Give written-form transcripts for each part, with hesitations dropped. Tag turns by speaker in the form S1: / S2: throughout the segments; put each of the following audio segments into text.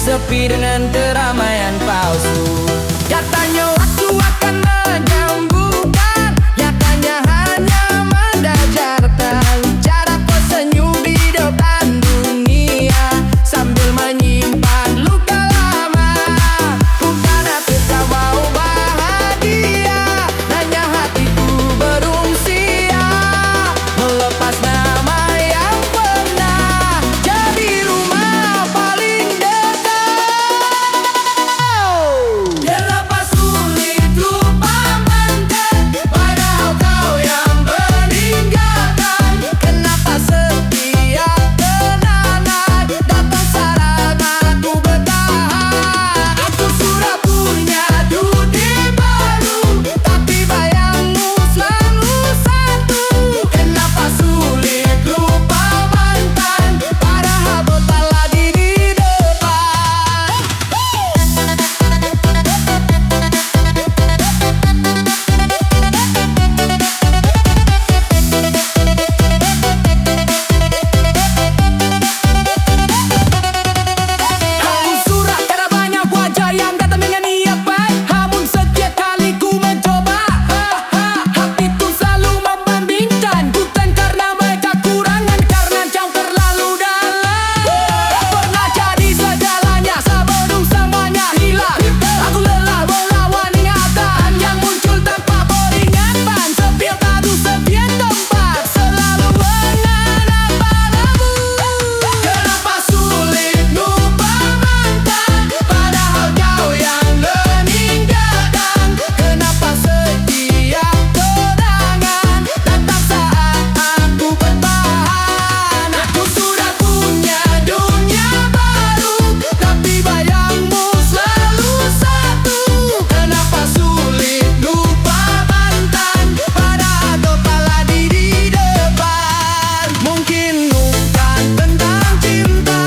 S1: sepi dengan keramaian palsu. Katanya waktu akan menyembuhkan, nyatanya hanya mendajarkan cara kau senyum di depan dunia sambil menyimpan luka lama. Bukan aku tak mau bahagia, hanya hatiku berungsia melepas nama yang pernah jadi rumah paling dekat. Kenapa sulit lupa mantan, padahal kau yang meninggalkan? Kenapa setiap kenangan datang saat aku bertahan? Aku sudah punya dunia baru, tapi bayangmu selalu satu. Kenapa sulit lupa mantan, padahal bertalah di depan? Aku surat karena banyak wajah yang datang dengan niat baik, namun setiap kali ku mencoba, hatiku selalu membandingkan. Bukan karena mereka kurangan, karena jauh terlalu dalam. Pernah jadi segalanya, sebelum semuanya hilang. Aku lelah melawan ingatan yang muncul tanpa peringapan. Sepian padu, sepian tempat, selalu mengenang padamu. Kenapa sulit lupa mantan, padahal kau yang meninggalkan? Kenapa setiap kenangan datang saat aku bertahan? Aku sudah punya dunia baru, tapi bayangmu selalu satu. Kenapa sulit lupa mantan, padahal kepala di depan? Mungkin bukan tentang cinta,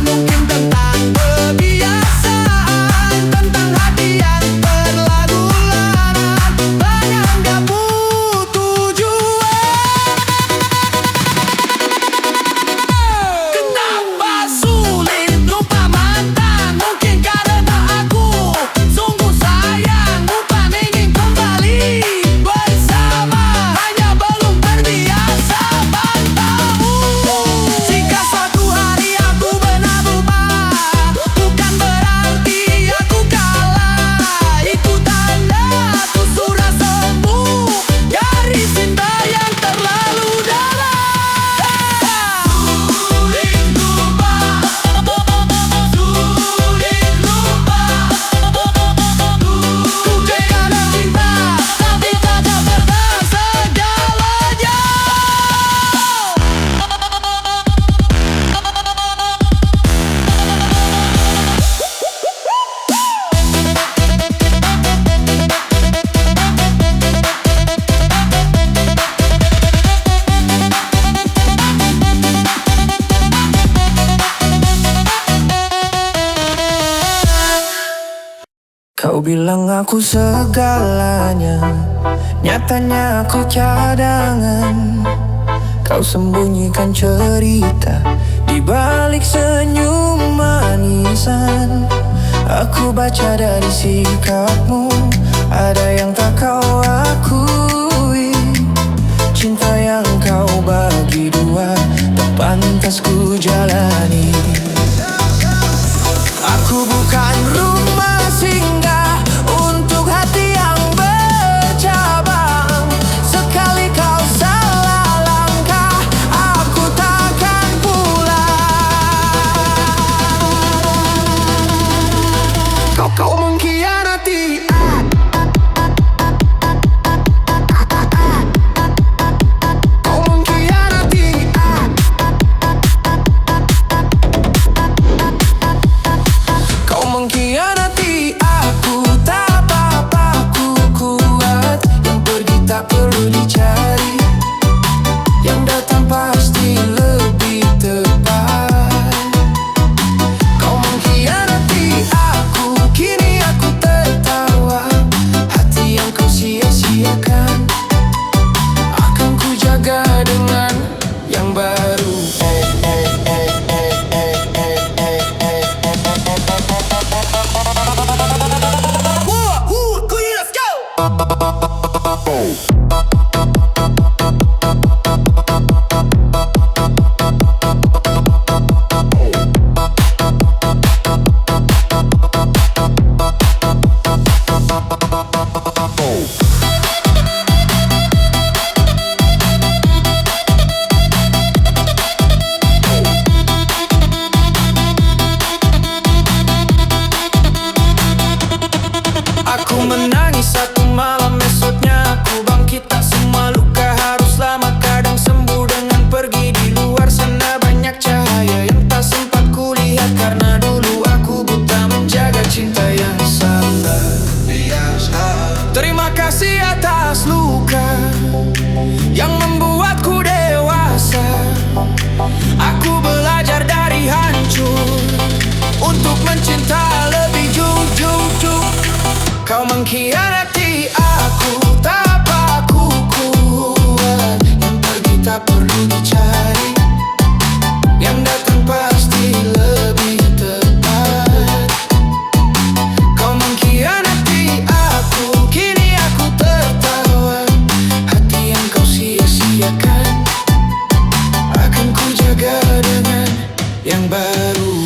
S1: mungkin tentang kebiasaan, tentang hati yang berlagu larat, banyak gak butuh tujuan. Kenapa sulit lupa mantan? Mungkin karena aku sungguh sayang, bukan ingin kembali bersama, hanya belum terbiasa padamu. Jika suatu hari aku benar berubah, bukan berarti aku kalah. Itu tanda aku sudah sembuh dari cinta yang terlalu dalam. Sulit lupa, sulit lupa. Ku terkadang cinta, tapi tak dapat segalanya. Kau bilang aku segalanya, nyatanya aku cadangan. Kau sembunyikan cerita di balik senyum manisan. Aku baca dari sikapmu, ada yang tak kau akui. Cinta yang kau bagi dua, tak pantas ku jalani. Aku bukan rumah singgah untuk hati yang bercabang. Sekali kau salah langkah, aku takkan pulang. Kau mengkhianati. Kau mengkhianati. Kau mengkhianati aku, tak apa-apa, aku kuat. Yang pergi tak perlu dicari, yang datang pasti lebih tepat. Kau mengkhianati aku, kini aku tertawa. Hati yang kau sia-siakan akan ku jaga dengan yang baru. atas luka yang membuatku dewasa. Aku belajar dari hancur untuk mencinta lebih jujur. Kau mengkhianati aku, tak aku kuat. Yang pergi tak perlu dicari, yang datang pasti lebih tepat. Kau mengkhianati aku, kini aku tertawa. Hati yang kau sia-siakan akan ku jaga dengan yang baru.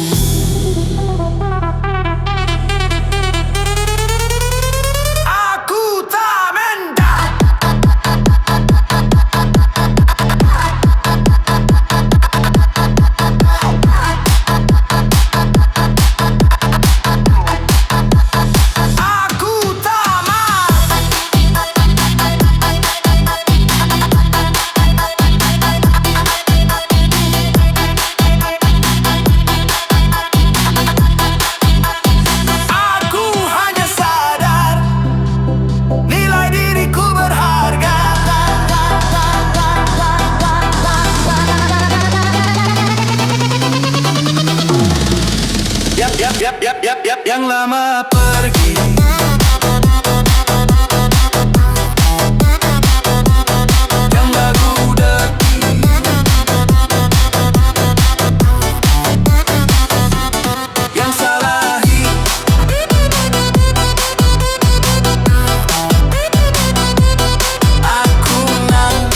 S1: Yang lama pergi, yang baru deki, yang salahi, aku nang.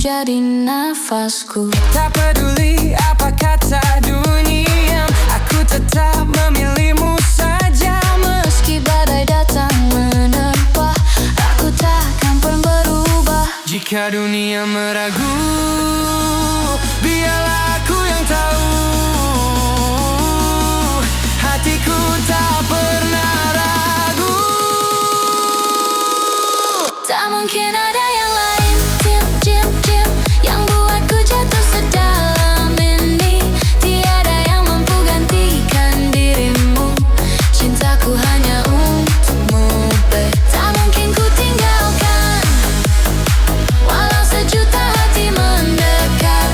S2: Jadi nafasku.
S1: Tak peduli apa kata dunia, aku tetap memilihmu saja.
S2: Meski badai datang menerpa, aku takkan pernah berubah.
S1: Jika dunia meragu, biarlah aku yang tahu. Hatiku tak pernah ragu.
S2: Tak mungkin ada yang lain, diam, yang buatku jatuh sedalam ini. Tiada yang mampu gantikan dirimu. Cintaku hanya untukmu, babe. Tak mungkin ku tinggalkan, walau sejuta hati mendekat.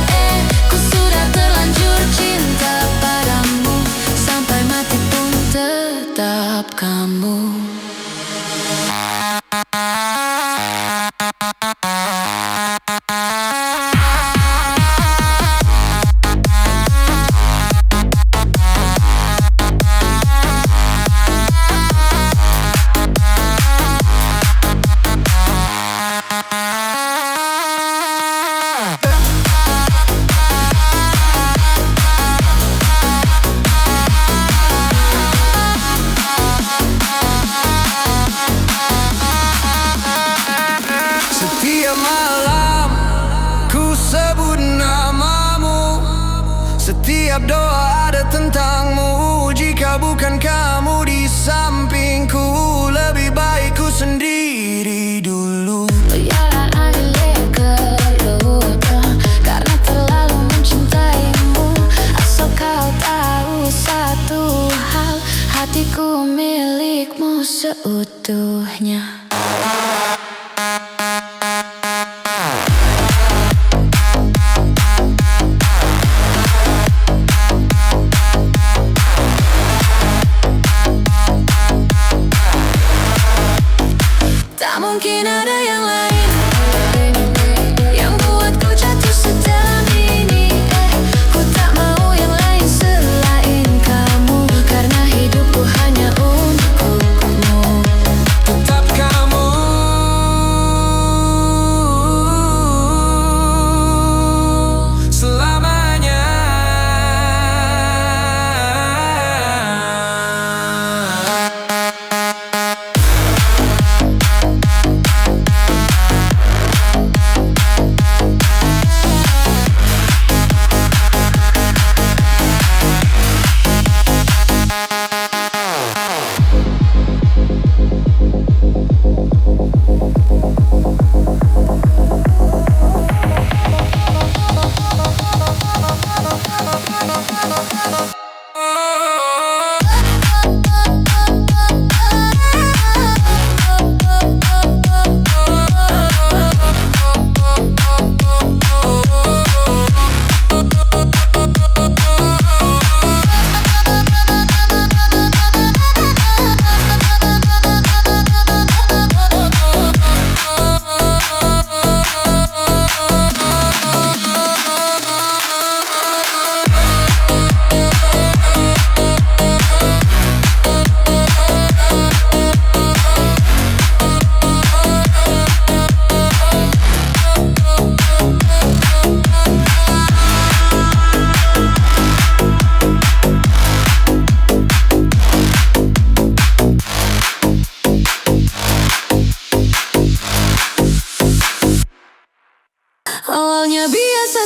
S2: Ku sudah terlanjur cinta padamu, sampai mati pun tetap kamu.
S1: Setiap malam ku sebut namamu, setiap doa ada tentangmu. Jika bukan kamu di sampingku, lebih baik ku sendiri dulu.
S2: Biarlah akhirnya kelupa, karena terlalu mencintaimu. Asal kau tahu satu hal, hatiku milikmu seutuhnya. Tak mungkin ada yang lain yang buatku jatuh sedalam ini. Ku tak mau yang lain selain kamu, karena hidupku hanya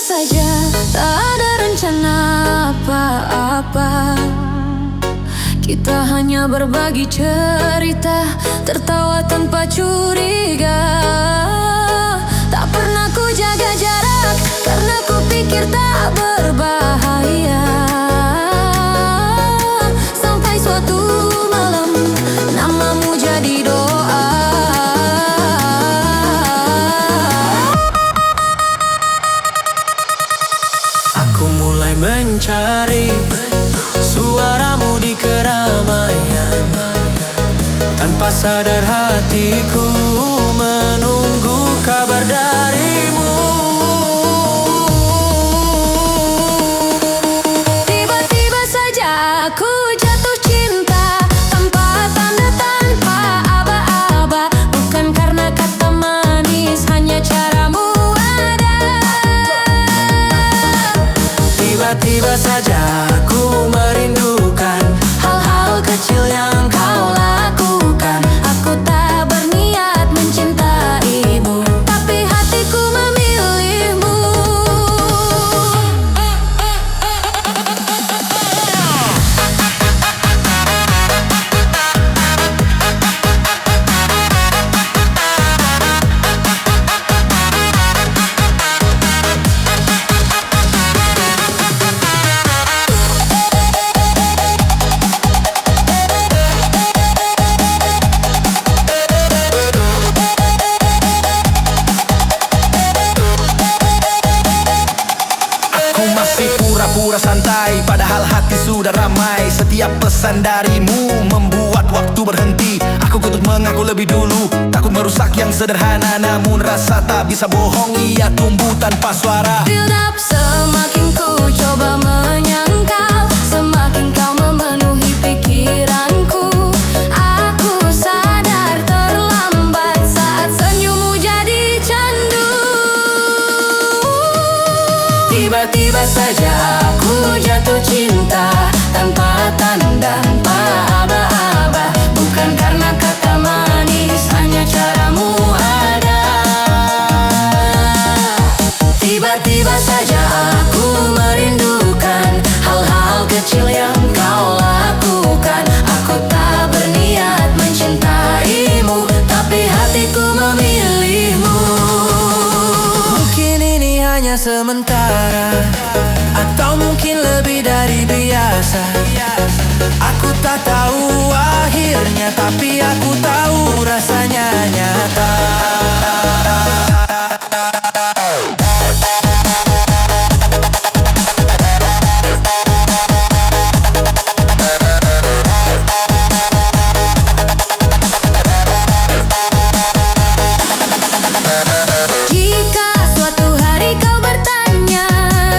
S2: saja, tak ada rencana apa-apa. Kita hanya berbagi cerita, tertawa tanpa curiga. Tak pernah ku jaga jarak, karena ku pikir tak berbahaya. Sampai suatu malam, namamu jadi doa.
S1: Aku mulai mencari suaramu di keramaian. Tanpa sadar hatiku menunggu kabar darimu.
S2: Tiba-tiba saja aku jatuh cinta, tanpa tanda, tanpa aba-aba. Bukan karena kata manis, hanya caramu ada.
S1: Tiba-tiba saja aku merindukan hal-hal kecil yang kau lakukan.
S2: Aku tak berniat mencintaimu, tapi hatiku memilihmu.
S3: Aku masih pura-pura santai, padahal hati sudah ramai. Setiap pesan darimu membuat waktu berhenti. Aku kutuk mengaku lebih dulu, takut merusak yang sederhana. Namun rasa tak bisa bohong, ia tumbuh tanpa suara.
S2: Build up, semakin ku coba menyangkal, semakin kau memenuhi pikiranku. Aku sadar terlambat saat senyummu jadi candu.
S1: Tiba-tiba saja aku jatuh cinta, tanpa tanda, tanpa aba-aba. Bukan karena kata manis, hanya caramu ada. Tiba-tiba saja aku merindukan hal-hal kecil yang kau lakukan. Aku tak berniat mencintaimu, tapi hatiku memilihmu. Mungkin ini hanya sementara, atau mungkin lebih dari biasa. Aku tak tahu akhirnya, tapi aku tahu rasanya nyata.
S2: Jika suatu hari kau bertanya,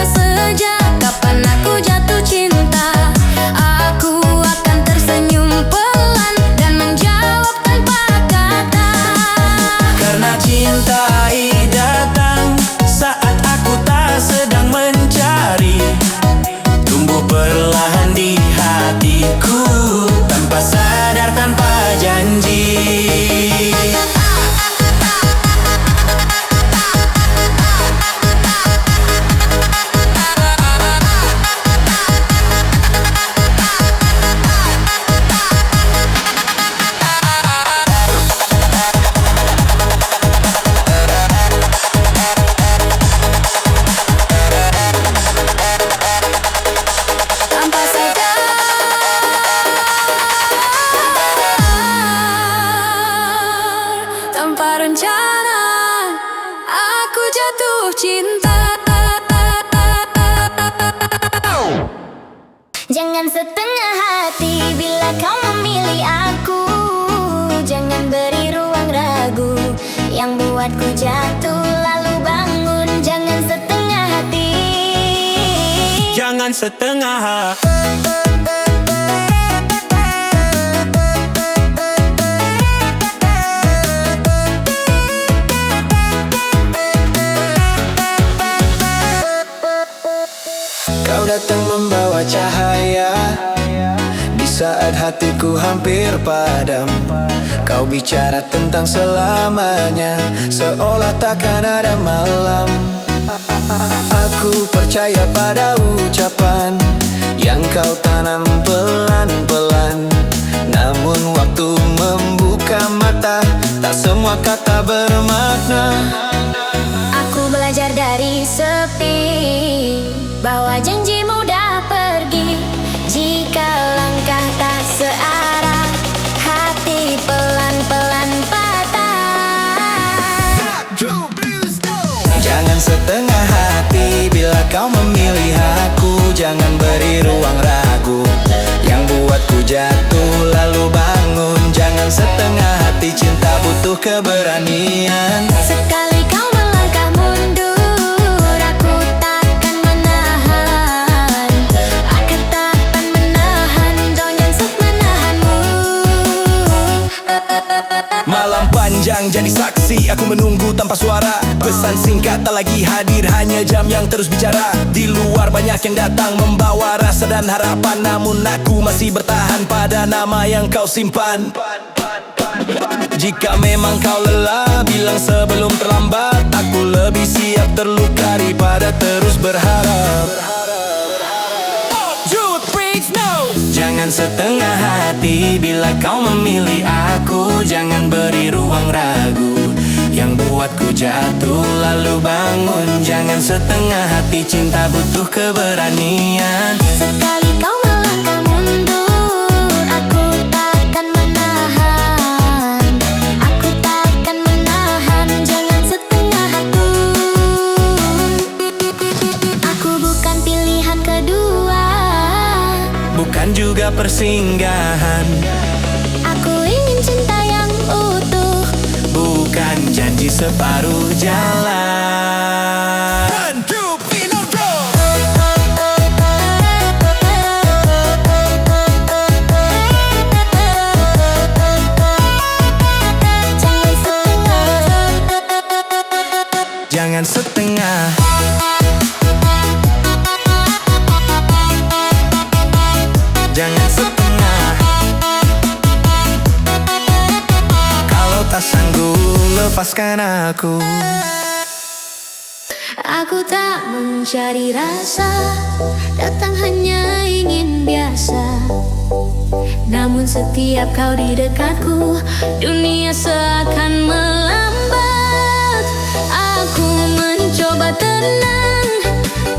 S2: sejak kapan aku jatuh cinta, aku akan tersenyum pelan dan menjawab tanpa kata.
S1: Karena cinta datang saat aku tak sedang mencari, tumbuh perlahan di hatiku, tanpa sadar, tanpa janji.
S2: Tanpa sadar, tanpa rencana, aku jatuh cinta. Jangan setengah hati bila kau memilih aku. Jangan beri ruang ragu yang buatku jatuh lalu bangun. Jangan setengah hati.
S1: Jangan setengah hati. Kau datang membawa cahaya di saat hatiku hampir padam. Kau bicara tentang selamanya, seolah takkan ada malam. Aku percaya pada ucapan yang kau tanam pelan-pelan. Namun waktu membuka mata, tak semua kata bermakna.
S2: Aku belajar dari sepi bahwa janji mudah pergi jika langkah tak searah, hati pelan-pelan patah.
S1: Jangan setengah hati bila kau memilih aku. Jangan beri ruang ragu yang buatku jatuh lalu bangun. Jangan setengah hati, cinta butuh keberanian.
S2: Sekali kau melangkah mundur, aku takkan menahan. Aku takkan menahan, jangan sok menahanmu.
S3: Malam panjang jadi saksi, aku menunggu tanpa suara. Pesan singkat tak lagi hadir, hanya jam yang terus bicara. Di luar banyak yang datang membawa rasa dan harapan, namun aku masih bertahan pada nama yang kau simpan. Jika memang kau lelah, bilang sebelum terlambat. Aku lebih siap terluka daripada terus berharap.
S1: Jangan setengah hati bila kau memilih aku. Jangan beri ruang ragu yang buatku jatuh lalu bangun. Jangan setengah hati, cinta butuh keberanian.
S2: Sekali kau melangkah mundur, aku takkan menahan. Aku takkan menahan, jangan setengah hati. Aku bukan pilihan kedua,
S1: bukan juga persinggahan.
S2: aku ingin cinta yang utuh,
S1: bukan janji separuh jalan. Jangan setengah. Jangan setengah. Kalau tak sanggup, lepaskan aku.
S2: Aku tak mencari rasa, datang hanya ingin biasa. Namun setiap kau di dekatku, dunia seakan melambat. Aku mencoba tenang,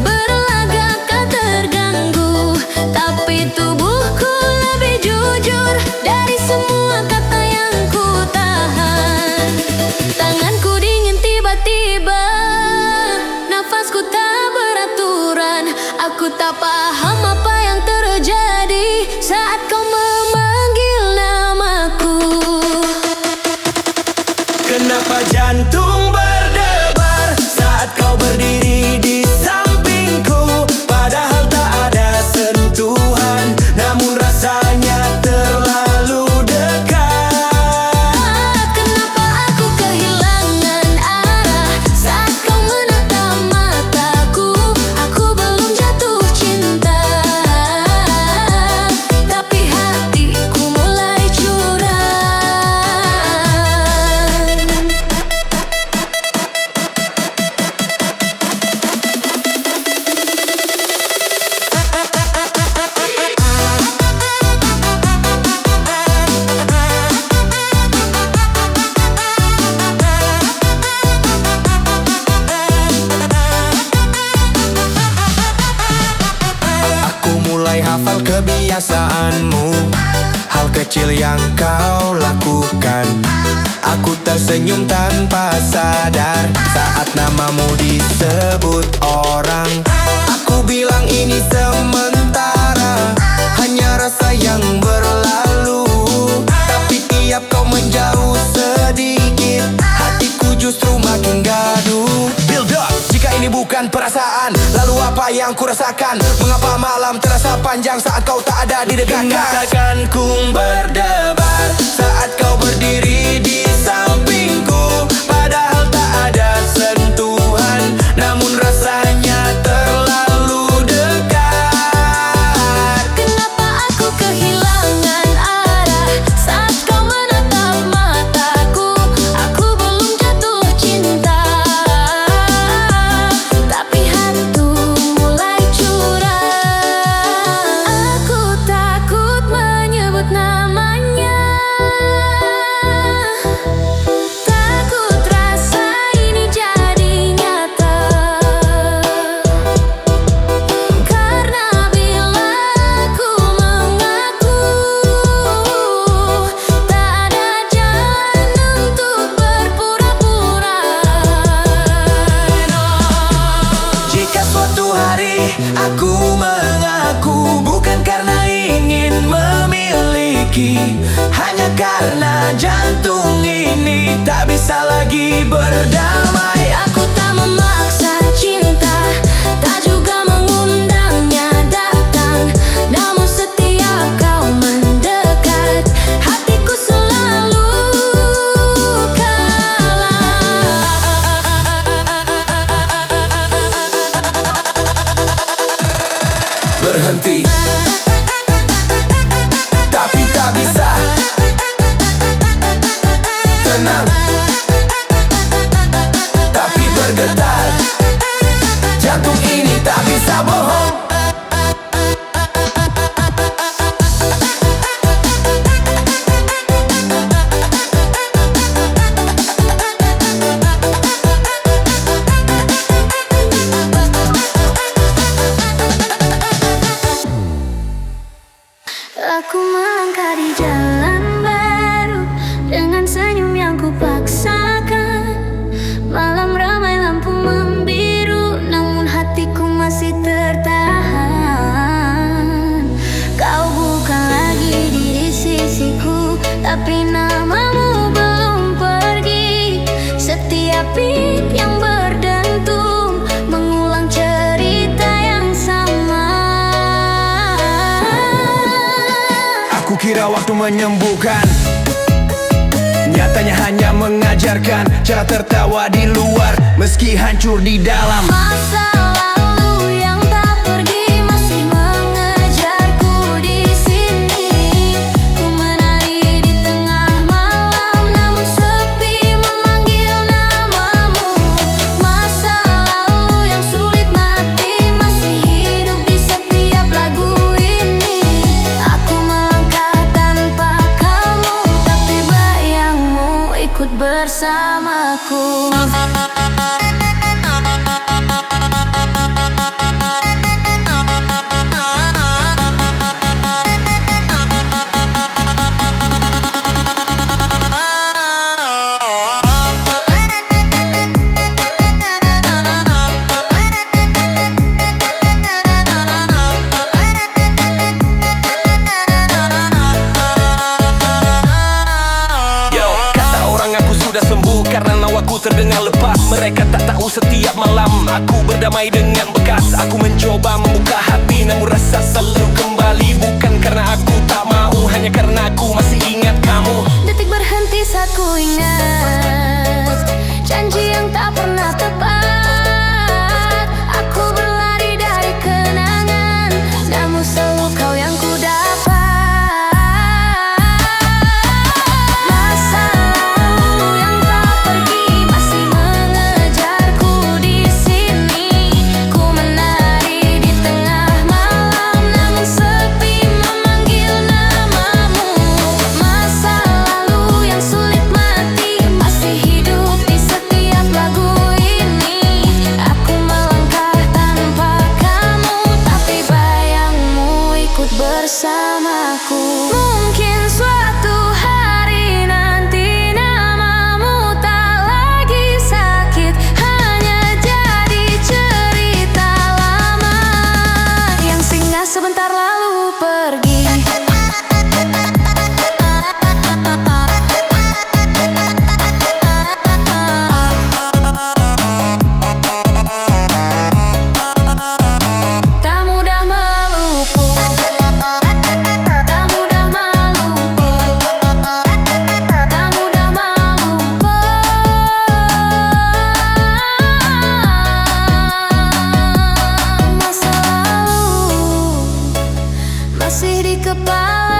S2: berlagak tak terganggu, tapi tubuhku lebih jujur dari semua kata yang ku tahan. Tanganku dingin tiba-tiba, nafasku tak beraturan. Aku tak paham apa yang terjadi saat kau memanggil namaku.
S1: Kenapa jantung berdebar saat kau berdiri di sampingku? Padahal tak ada sentuhan, namun rasanya terlalu dekat.
S2: Kenapa aku kehilangan arah saat kau menatap mataku? Aku belum jatuh cinta, tapi hatiku mulai curang.
S1: Aku mulai hafal kebiasaanmu, hal kecil yang kau lakukan. Aku tersenyum tanpa sadar saat namamu disebut orang. Aku bilang ini sementara, hanya rasa yang berlalu. Tapi tiap kau menjauh sedikit, hatiku justru makin gaduh.
S3: Build up, jika ini bukan perasaan, lalu apa yang kurasakan? Mengapa malam terasa panjang saat kau tak ada di dekatku?
S1: Mengatakan ku berdebar saat kau berdiri di sampingku. Padahal tak ada sentuhan, namun rasanya terlalu dekat.
S2: Kenapa aku kehilangan arah saat kau menatap mataku? Aku belum jatuh cinta,
S3: Karena jantung ini tak bisa lagi berdamai.
S2: Aku tak memaksa cinta, tak juga mengundangnya datang. Namun setiap kau mendekat, hatiku selalu kalah.
S3: Berhenti, tapi tak bisa. Tenang, tapi bergetar. Jantung ini tak bisa bohong.
S2: Aku melangkah di jalan baru dengan senyum yang kupaksakan. Malam ramai lampu membiru, namun hatiku masih tertahan. Kau bukan lagi di sisiku, tapi namamu belum pergi. Setiap beat yang berdentum mengulang cerita yang sama.
S3: Aku kira waktu menyembuhkan, nyatanya hanya mengajarkan cara tertawa di luar meski hancur di dalam.
S2: Masa lalu yang tak pergi masih mengejarku di sini. Ku menari di tengah malam, namun sepi memanggil namamu. Masa lalu yang sulit mati masih hidup di setiap lagu ini. Aku melangkah tanpa kamu, tapi bayangmu ikut bersamaku.
S3: Sembuh karena nawaku terdengar lepas. Mereka tak tahu setiap malam aku berdamai dengan bekas. Aku mencoba membuka hati, namun rasa selalu kembali. Bukan karena aku tak mau, hanya karena aku masih ingat kamu.
S2: Detik berhenti saat ku ingat janji yang tak pernah tepat. Aku berlari dari kenangan, namun selalu kau yang ku dapat. Bersamaku. Mungkin suatu hari nanti namamu tak lagi sakit, hanya jadi cerita lama yang singgah sebentar lalu pergi. Tak mudah meluput, tak mudah melupakan, tak mudah melupakan. Masa lalu masih di kepala.